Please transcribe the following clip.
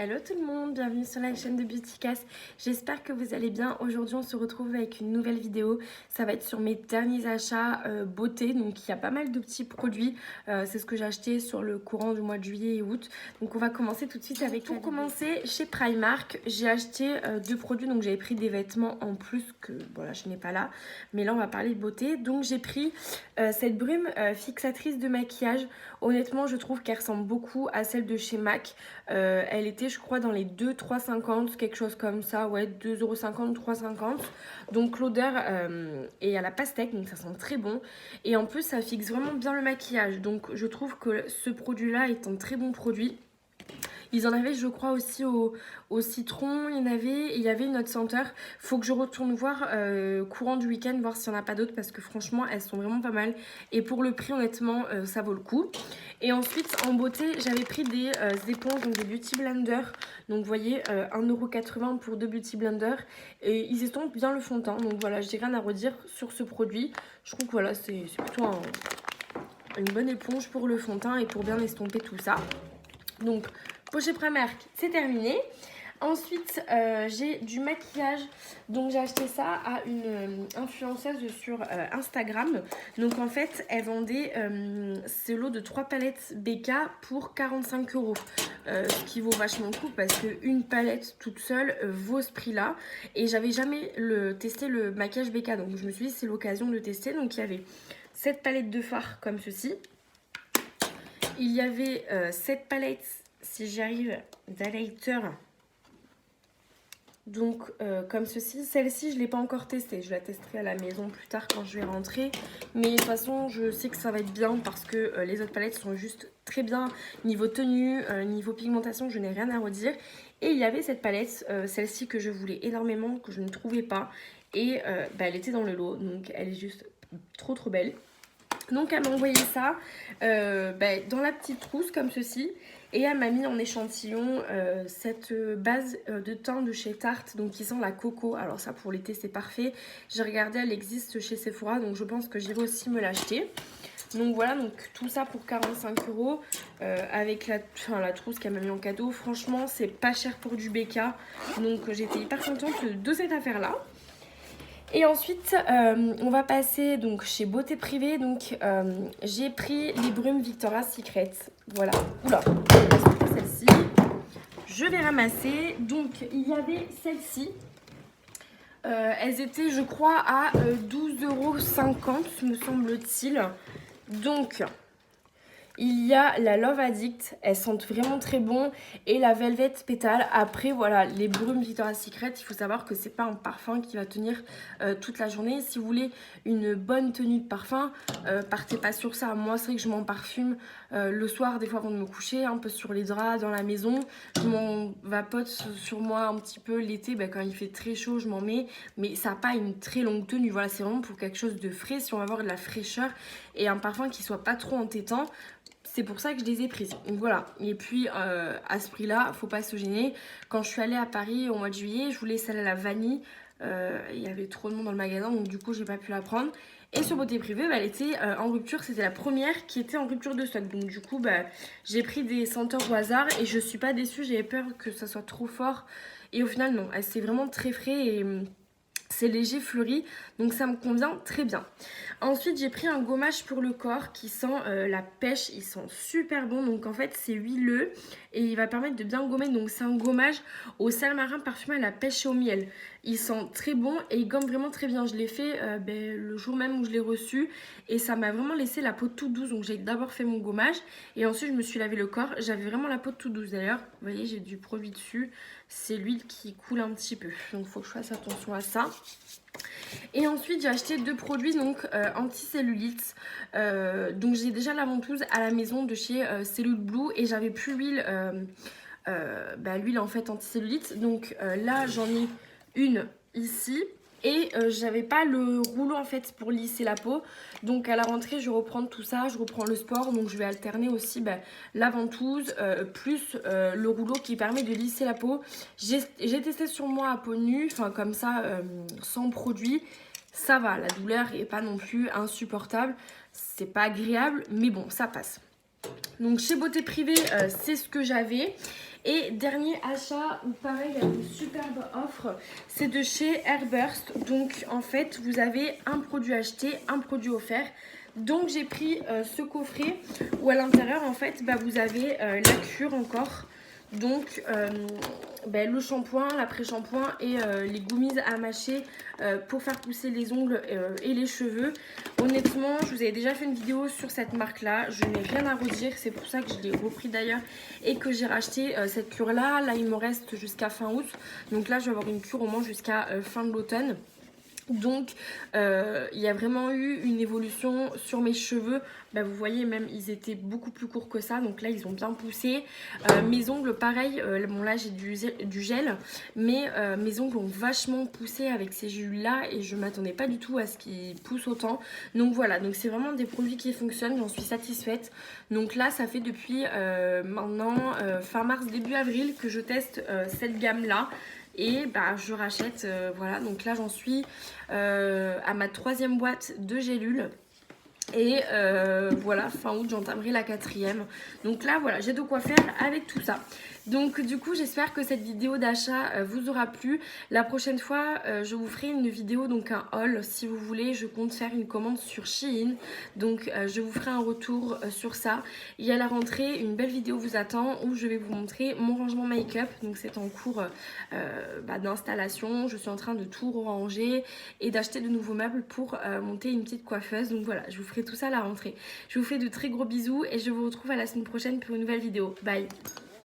Hello tout le monde, bienvenue sur la chaîne de Beautycast. J'espère que vous allez bien. Aujourd'hui on se retrouve avec une nouvelle vidéo. Ça va être sur mes derniers achats beauté. Donc il y a pas mal de petits produits. C'est ce que j'ai acheté sur le courant du mois de juillet et août. Donc on va commencer tout de suite avec Pour commencer, chez Primark, j'ai acheté deux produits. Donc j'avais pris des vêtements en plus que voilà, je n'ai pas là. Mais là on va parler de beauté. Donc j'ai pris cette brume fixatrice de maquillage. Honnêtement je trouve qu'elle ressemble beaucoup à celle de chez MAC. Elle était je crois dans les 2,3,50, quelque chose comme ça, ouais, 2,50 €, 3,50 €. Donc l'odeur est à la pastèque, donc ça sent très bon. Et en plus ça fixe vraiment bien le maquillage. Donc je trouve que ce produit là est un très bon produit. Ils en avaient je crois aussi au citron, il y avait une autre senteur. Faut que je retourne voir courant du week-end, voir s'il n'y en a pas d'autres parce que franchement elles sont vraiment pas mal. Et pour le prix honnêtement ça vaut le coup. Et ensuite en beauté j'avais pris des éponges, donc des beauty blenders. Donc vous voyez 1,80 € pour 2 beauty blenders. Et ils estompent bien le fond de teint. Donc voilà, j'ai rien à redire sur ce produit. Je trouve que voilà c'est plutôt une bonne éponge pour le fond de teint et pour bien estomper tout ça. Donc pour chez Primark c'est terminé. Ensuite j'ai du maquillage. Donc j'ai acheté ça à une influenceuse sur Instagram. Donc en fait elle vendait ce lot de 3 palettes BK pour 45 €. Ce qui vaut vachement le coup parce qu'une palette toute seule vaut ce prix là. Et j'avais jamais testé le maquillage BK. Donc je me suis dit c'est l'occasion de tester. Donc il y avait cette palette de fard comme ceci. Il y avait cette palette, si j'y arrive, d'highlighter. Donc comme ceci. Celle-ci je ne l'ai pas encore testée. Je la testerai à la maison plus tard quand je vais rentrer. Mais de toute façon je sais que ça va être bien parce que les autres palettes sont juste très bien. Niveau tenue, niveau pigmentation, je n'ai rien à redire. Et il y avait cette palette, celle-ci que je voulais énormément, que je ne trouvais pas. Et elle était dans le lot. Donc elle est juste trop belle. Donc elle m'a envoyé ça dans la petite trousse comme ceci. Et elle m'a mis en échantillon cette base de teint de chez Tarte, donc qui sent la coco. Alors ça pour l'été c'est parfait. J'ai regardé, elle existe chez Sephora, donc je pense que j'irai aussi me l'acheter. Donc voilà, donc tout ça pour 45 € avec la trousse qu'elle m'a mis en cadeau. Franchement c'est pas cher pour du BK. Donc j'étais hyper contente de cette affaire là. Et ensuite, on va passer donc chez Beauté Privée. Donc, j'ai pris les brumes Victoria's Secret. Voilà. Oula, celle-ci. Je vais ramasser. Donc, il y avait celle-ci. Elles étaient, je crois, à 12,50 €, me semble-t-il. Donc, il y a la Love Addict, elles sentent vraiment très bon, et la Velvet Pétale. Après voilà, les brumes Victoria's Secret, il faut savoir que c'est pas un parfum qui va tenir toute la journée. Si vous voulez une bonne tenue de parfum, partez pas sur ça. Moi c'est vrai que je m'en parfume le soir des fois avant de me coucher, un peu sur les draps, dans la maison. Je m'en vapote sur moi un petit peu l'été, quand il fait très chaud je m'en mets, mais ça n'a pas une très longue tenue. Voilà, c'est vraiment pour quelque chose de frais, si on va avoir de la fraîcheur et un parfum qui soit pas trop entêtant. C'est pour ça que je les ai prises. Donc voilà. Et puis à ce prix-là, faut pas se gêner. Quand je suis allée à Paris au mois de juillet, je voulais celle à la vanille. Il y avait trop de monde dans le magasin, donc du coup, j'ai pas pu la prendre. Et sur Beauté Privée, elle était en rupture. C'était la première qui était en rupture de stock. Donc du coup, j'ai pris des senteurs au hasard et je suis pas déçue. J'avais peur que ça soit trop fort. Et au final, non. C'est vraiment très frais et c'est léger, fleuri, donc ça me convient très bien. Ensuite, j'ai pris un gommage pour le corps qui sent la pêche. Il sent super bon, donc en fait c'est huileux et il va permettre de bien gommer. Donc c'est un gommage au sel marin parfumé à la pêche et au miel. Il sent très bon et il gomme vraiment très bien. Je l'ai fait le jour même où je l'ai reçu et ça m'a vraiment laissé la peau toute douce. Donc j'ai d'abord fait mon gommage et ensuite je me suis lavé le corps. J'avais vraiment la peau toute douce d'ailleurs. Vous voyez, j'ai du produit dessus. C'est l'huile qui coule un petit peu, donc il faut que je fasse attention à ça. Et ensuite j'ai acheté deux produits donc anti-cellulite. Donc j'ai déjà la ventouse à la maison de chez Cellulite Blue et j'avais plus l'huile l'huile en fait anti-cellulite. Donc là j'en ai une ici. Et j'avais pas le rouleau en fait pour lisser la peau. Donc à la rentrée je reprends tout ça, je reprends le sport. Donc je vais alterner aussi la ventouse plus le rouleau qui permet de lisser la peau. J'ai testé sur moi à peau nue, enfin comme ça sans produit. Ça va, la douleur est pas non plus insupportable. C'est pas agréable mais bon ça passe. Donc chez Beauté Privée c'est ce que j'avais. Et dernier achat, où pareil, il y a une superbe offre, c'est de chez Airburst. Donc en fait, vous avez un produit acheté, un produit offert. Donc j'ai pris ce coffret où à l'intérieur, en fait, vous avez la cure encore. Donc le shampoing, l'après-shampoing et les goumises à mâcher pour faire pousser les ongles et les cheveux. Honnêtement, je vous avais déjà fait une vidéo sur cette marque là, je n'ai rien à redire, c'est pour ça que je l'ai repris d'ailleurs et que j'ai racheté cette cure là. Là il me reste jusqu'à fin août, donc là je vais avoir une cure au moins jusqu'à fin de l'automne. Donc il y a vraiment eu une évolution sur mes cheveux. Vous voyez, même ils étaient beaucoup plus courts que ça, donc là ils ont bien poussé. Mes ongles pareil, bon là j'ai du gel, mais mes ongles ont vachement poussé avec ces gélules là et je m'attendais pas du tout à ce qu'ils poussent autant. Donc voilà, donc c'est vraiment des produits qui fonctionnent, j'en suis satisfaite. Donc là ça fait depuis maintenant fin mars début avril que je teste cette gamme là. Et je rachète, voilà, donc là j'en suis à ma 3e boîte de gélules. Et voilà, fin août j'entamerai la 4e. Donc là voilà, j'ai de quoi faire avec tout ça. Donc du coup j'espère que cette vidéo d'achat vous aura plu. La prochaine fois je vous ferai une vidéo, donc un haul si vous voulez. Je compte faire une commande sur Shein. Donc je vous ferai un retour sur ça. Et à la rentrée, une belle vidéo vous attend où je vais vous montrer mon rangement make-up. Donc c'est en cours d'installation. Je suis en train de tout ranger et d'acheter de nouveaux meubles pour monter une petite coiffeuse. Donc voilà, je vous ferai tout ça à la rentrée. Je vous fais de très gros bisous et je vous retrouve à la semaine prochaine pour une nouvelle vidéo. Bye!